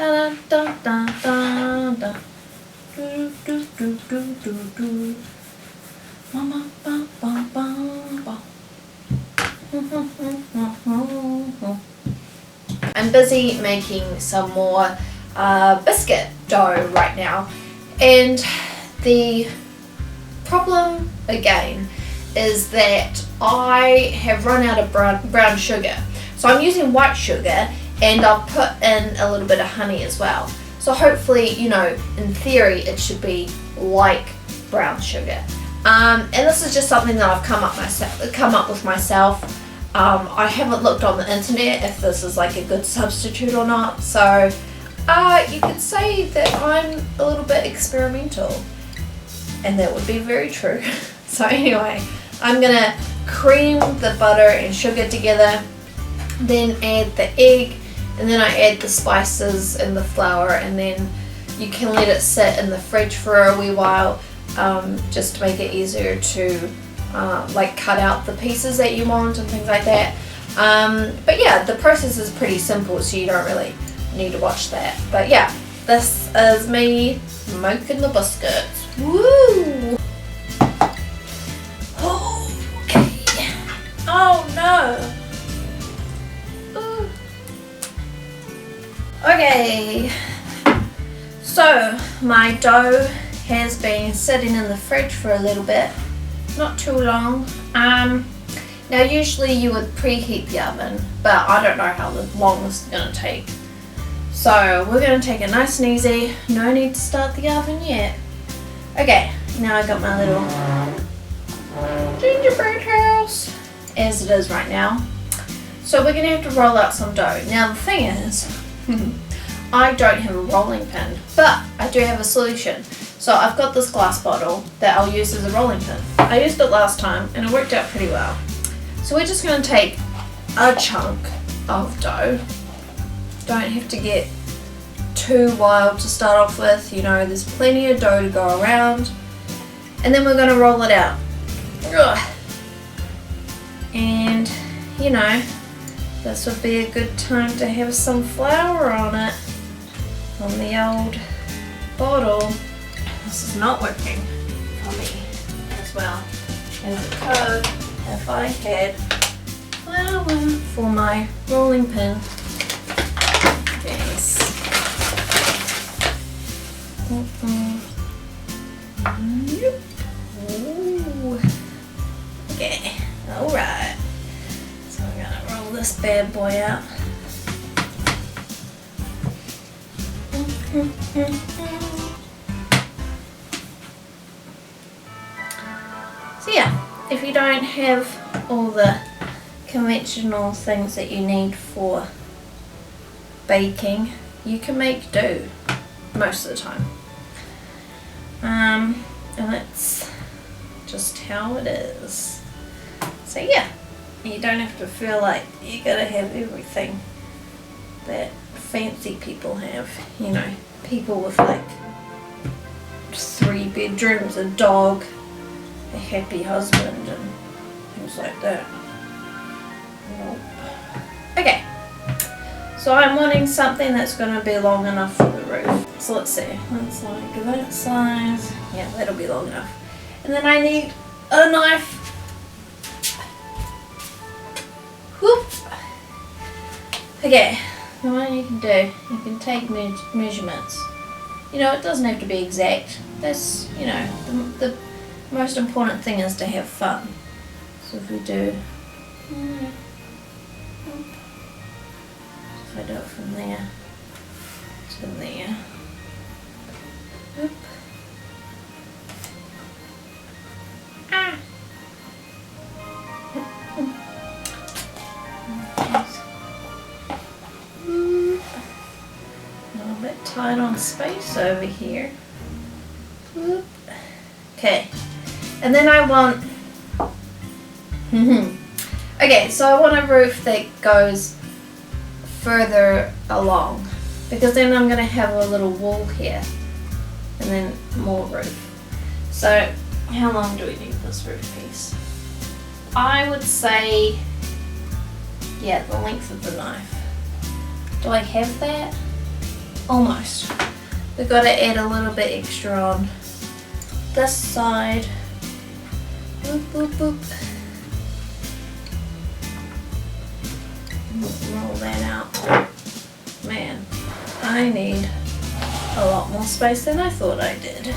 Da da da da da. Do do do do do do. Mama ba ba ba ba. I'm busy making some more biscuit dough right now, and the problem again is that I have run out of brown sugar. So I'm using white sugar, and I'll put in a little bit of honey as well. So hopefully, you know, in theory it should be like brown sugar. And this is just something that I've come up with myself. I haven't looked on the internet if this is like a good substitute or not. So you could say that I'm a little bit experimental, and that would be very true. So anyway, I'm gonna cream the butter and sugar together, then add the egg, and then I add the spices and the flour, and then you can let it sit in the fridge for a wee while, just to make it easier to like cut out the pieces that you want and things like that. But yeah, the process is pretty simple, so you don't really need to watch that. But yeah, this is me making the biscuits. Woo! Okay. Oh no! Okay, so my dough has been sitting in the fridge for a little bit, not too long. Now usually you would preheat the oven, but I don't know how long this is going to take. So we're going to take it nice and easy, no need to start the oven yet. Okay, now I got my little gingerbread house, as it is right now. So we're going to have to roll out some dough. Now the thing is, I don't have a rolling pin, but I do have a solution. So I've got this glass bottle that I'll use as a rolling pin. I used it last time and it worked out pretty well. So we're just going to take a chunk of dough. Don't have to get too wild to start off with, you know, there's plenty of dough to go around. And then we're going to roll it out. And, you know, this would be a good time to have some flour on it, on the old bottle. This is not working for me as well as it could if I had flour for my rolling pin. Yes. Yep. Ooh. Okay, alright. So I'm gonna roll this bad boy out. So yeah, if you don't have all the conventional things that you need for baking, you can make do most of the time. And that's just how it is. So yeah, you don't have to feel like you gotta have everything that fancy people have, you know, people with like 3 bedrooms, a dog, a happy husband and things like that. Nope. Okay, so I'm wanting something that's going to be long enough for the roof. So let's see, that's like that size. Yeah, that'll be long enough. And then I need a knife. Whoop. Okay, what you can do, you can take measurements. You know, it doesn't have to be exact. That's, you know, the most important thing is to have fun. So if we do, if I do it from there to there, oop. Ah. A little bit tight on space over here. Oop. Okay, and then I want, okay, so I want a roof that goes further along, because then I'm going to have a little wall here, and then more roof. So, how long do we need this roof piece? I would say, yeah, the length of the knife. Do I have that? almost. We've got to add a little bit extra on this side. Boop, boop, boop. Roll that out. Man, I need a lot more space than I thought I did.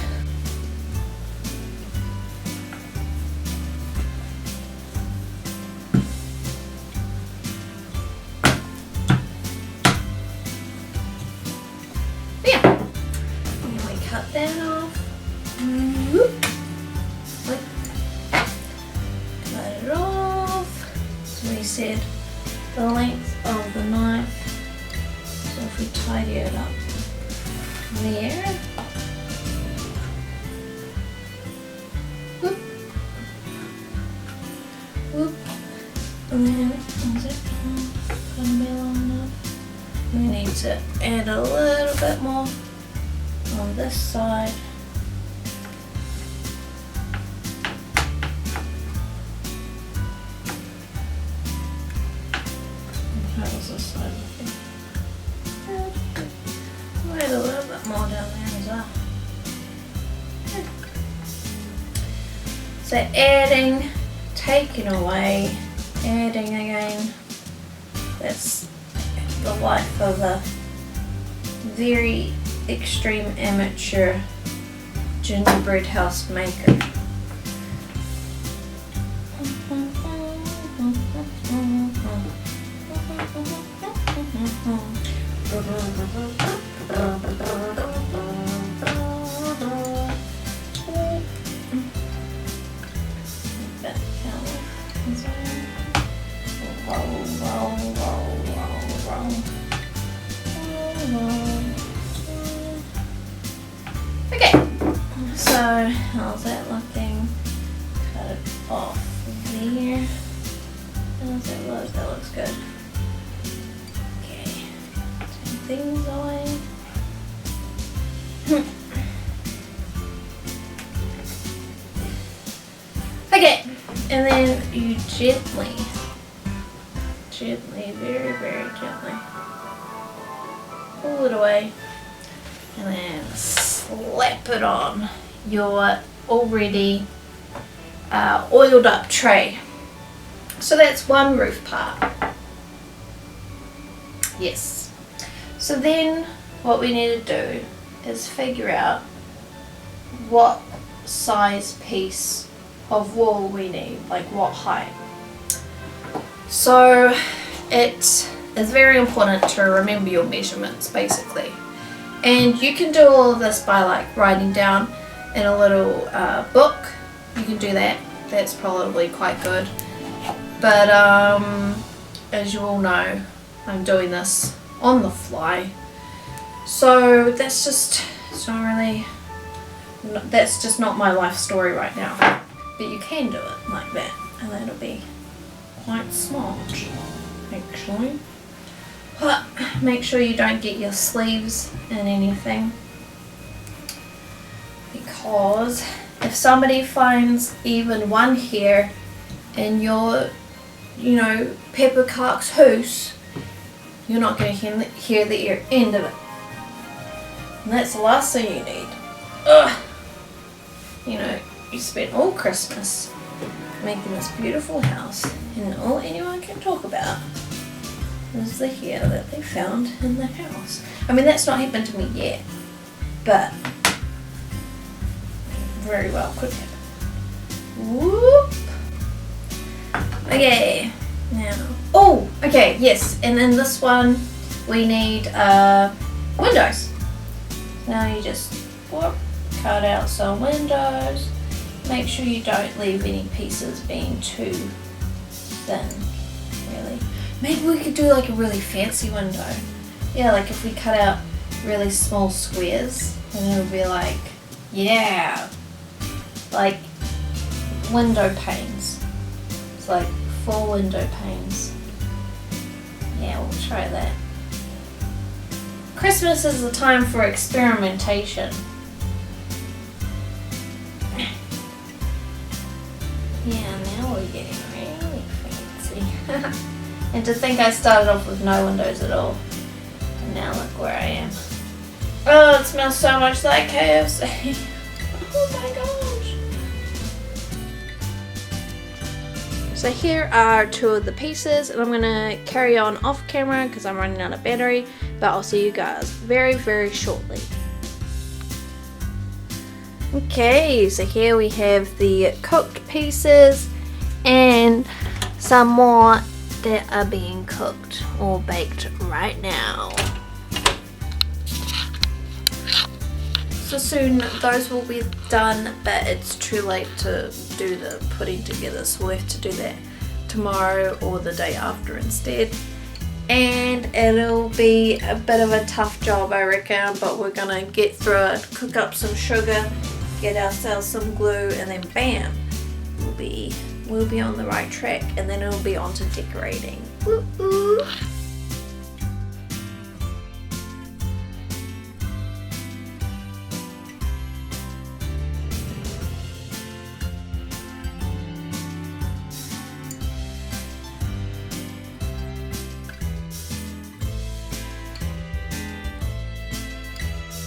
Cut that off. Cut it off. So we said the length of the knife. So if we tidy it up there. Whoop. Whoop. And then is it gonna be long enough? We need to add a little bit more on this side. How does this side look? Add a little bit more down there as well. So adding, taking away, adding again. That's the life of a very extreme amateur gingerbread house maker. Okay, so how's that looking? Cut it off there. How's that look? That looks good. Okay, take things away. Okay, and then you gently, very, very gently pull it away and then slap it on your already oiled up tray. So that's one roof part. Yes. So then what we need to do is figure out what size piece of wall we need, like what height. So it is very important to remember your measurements basically. And you can do all of this by like writing down in a little book. You can do that. That's probably quite good. But as you all know, I'm doing this on the fly. So that's just, it's not really, that's just not my life story right now. But you can do it like that, and that'll be quite smart, actually. But make sure you don't get your sleeves in anything, because if somebody finds even one hair in your, you know, peppercorn's house, you're not going to hear the end of it. And that's the last thing you need. Ugh. You know, you spent all Christmas making this beautiful house, and all anyone can talk about is the hair that they found in the house. I mean, that's not happened to me yet, but very well could happen. Whoop. Okay, now, oh, okay, yes, and then this one we need windows. Now you just whoop, cut out some windows. Make sure you don't leave any pieces being too thin, really. Maybe we could do like a really fancy window. Yeah, like if we cut out really small squares, then it would be like, yeah, like window panes. It's like 4 window panes. Yeah, we'll try that. Christmas is the time for experimentation. Yeah, now we're getting really fancy. And to think I started off with no windows at all. And now look where I am. smells so much like KFC. Oh my gosh. So here are 2 of the pieces, and I'm gonna carry on off camera because I'm running out of battery, but I'll see you guys very, very shortly. Okay, so here we have the cooked pieces and some more that are being cooked or baked right now. So soon those will be done, but it's too late to do the putting together, so we'll have to do that tomorrow or the day after instead. And it'll be a bit of a tough job, I reckon, but we're gonna get through it, cook up some sugar, get ourselves some glue, and then bam, we'll be on the right track, and then it'll be on to decorating. Woo-hoo.